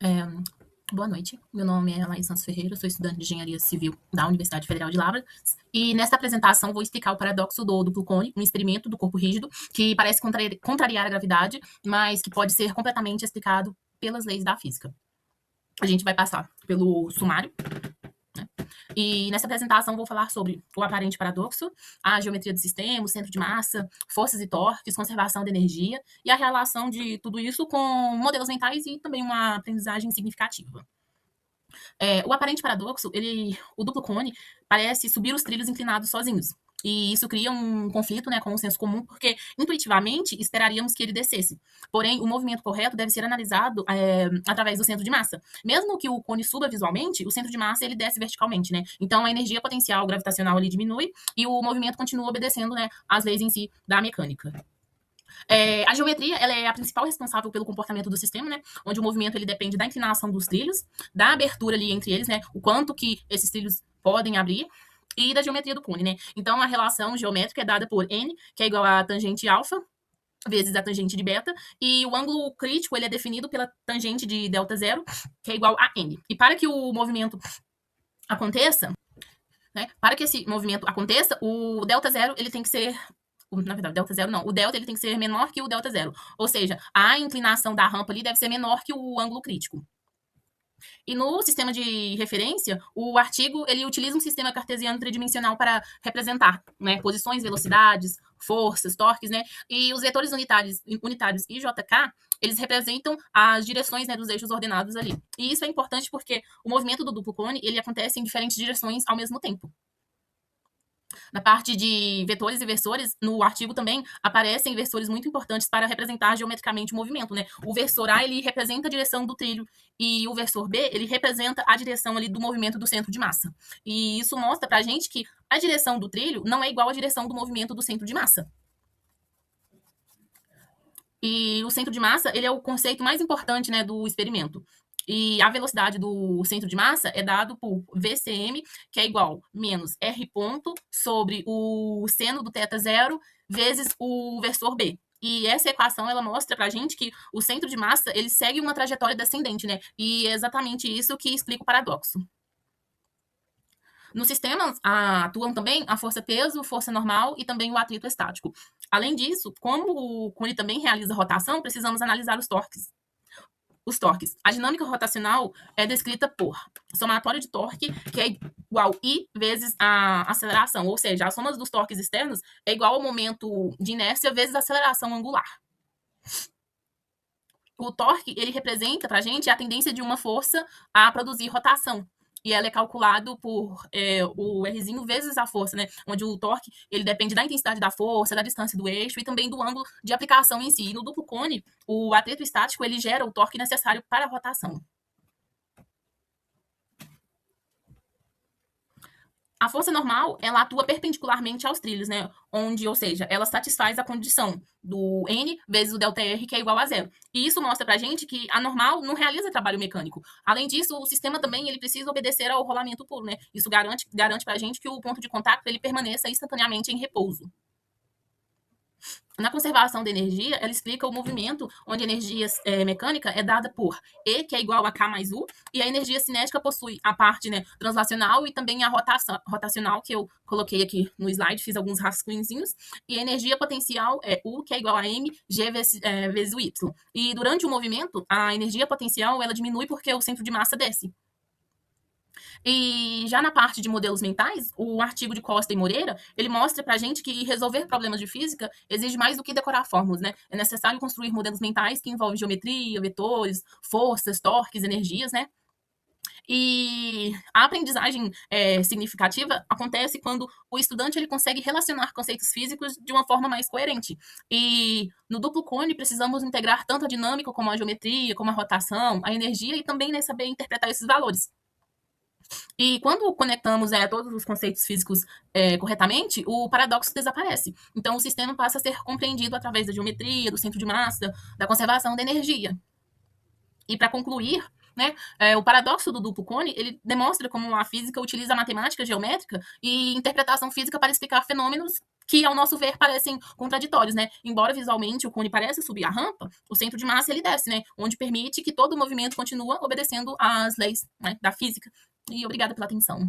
É, boa noite, meu nome é Laís Santos Ferreira, sou estudante de Engenharia Civil da Universidade Federal de Lavras e nesta apresentação vou explicar o paradoxo do duplo cone, um experimento do corpo rígido que parece contrariar a gravidade, mas que pode ser completamente explicado pelas leis da física. A gente vai passar pelo sumário, né? E nessa apresentação vou falar sobre o aparente paradoxo, a geometria do sistema, o centro de massa, forças e torques, conservação de energia e a relação de tudo isso com modelos mentais e também uma aprendizagem significativa. O aparente paradoxo, o duplo cone, parece subir os trilhos inclinados sozinhos. E isso cria um conflito, né, com o senso comum, porque intuitivamente esperaríamos que ele descesse. Porém, o movimento correto deve ser analisado através do centro de massa. Mesmo que o cone suba visualmente, o centro de massa ele desce verticalmente, né? Então a energia potencial gravitacional ali diminui e o movimento continua obedecendo, né, às leis em si da mecânica. A geometria ela é a principal responsável pelo comportamento do sistema, né? Onde o movimento ele depende da inclinação dos trilhos, da abertura ali entre eles, né? O quanto que esses trilhos podem abrir e da geometria do cone, né? Então a relação geométrica é dada por n, que é igual a tangente alfa vezes a tangente de beta, e o ângulo crítico ele é definido pela tangente de delta zero, que é igual a n. E para que o movimento aconteça, né? Para que esse movimento aconteça, o delta zero ele tem que ser na verdade, delta zero não. O delta ele tem que ser menor que o delta zero. Ou seja, a inclinação da rampa ali deve ser menor que o ângulo crítico. E no sistema de referência, o artigo ele utiliza um sistema cartesiano tridimensional para representar, né, posições, velocidades, forças, torques, né? E os vetores unitários e JK, eles representam as direções, né, dos eixos ordenados ali. E isso é importante porque o movimento do duplo cone, ele acontece em diferentes direções ao mesmo tempo. Na parte de vetores e versores, no artigo também aparecem versores muito importantes para representar geometricamente o movimento, né? O versor A, ele representa a direção do trilho e o versor B, ele representa a direção ali do movimento do centro de massa. E isso mostra pra gente que a direção do trilho não é igual à direção do movimento do centro de massa. E o centro de massa, ele é o conceito mais importante, né, do experimento. E a velocidade do centro de massa é dado por VCM, que é igual menos R ponto sobre o seno do θ zero vezes o versor B. E essa equação, ela mostra pra gente que o centro de massa, ele segue uma trajetória descendente, né? E é exatamente isso que explica o paradoxo. No sistema atuam também a força-peso, força normal e também o atrito estático. Além disso, como o cone também realiza rotação, precisamos analisar os torques. A dinâmica rotacional é descrita por somatório de torque, que é igual I vezes a aceleração, ou seja, a soma dos torques externos é igual ao momento de inércia vezes a aceleração angular. O torque, ele representa para a gente a tendência de uma força a produzir rotação. E ela é calculado por o Rzinho vezes a força, né? Onde o torque ele depende da intensidade da força, da distância do eixo e também do ângulo de aplicação em si. E no duplo cone, o atrito estático ele gera o torque necessário para a rotação. A força normal, ela atua perpendicularmente aos trilhos, né? Onde, ou seja, ela satisfaz a condição do N vezes o ΔR, que é igual a zero. E isso mostra pra gente que a normal não realiza trabalho mecânico. Além disso, o sistema também ele precisa obedecer ao rolamento puro, né? Isso garante pra gente que o ponto de contato ele permaneça instantaneamente em repouso. Na conservação de energia, ela explica o movimento onde a energia mecânica é dada por E, que é igual a K mais U, e a energia cinética possui a parte, né, translacional e também a rotacional, que eu coloquei aqui no slide, fiz alguns rascunhozinhos, e a energia potencial é U, que é igual a M, G vezes o Y. E durante o movimento, a energia potencial ela diminui porque o centro de massa desce. E já na parte de modelos mentais, o artigo de Costa e Moreira, ele mostra pra gente que resolver problemas de física exige mais do que decorar fórmulas, né? É necessário construir modelos mentais que envolvem geometria, vetores, forças, torques, energias, né? E a aprendizagem significativa acontece quando o estudante ele consegue relacionar conceitos físicos de uma forma mais coerente. E no duplo cone precisamos integrar tanto a dinâmica como a geometria, como a rotação, a energia e também né, saber interpretar esses valores. E quando conectamos todos os conceitos físicos corretamente, o paradoxo desaparece. Então, o sistema passa a ser compreendido através da geometria, do centro de massa, da conservação da energia. E para concluir, né? O paradoxo do duplo cone, ele demonstra como a física utiliza a matemática geométrica e interpretação física para explicar fenômenos que, ao nosso ver, parecem contraditórios, né? Embora visualmente o cone pareça subir a rampa, o centro de massa ele desce, né? Onde permite que todo o movimento continue obedecendo às leis, né, da física. E obrigada pela atenção.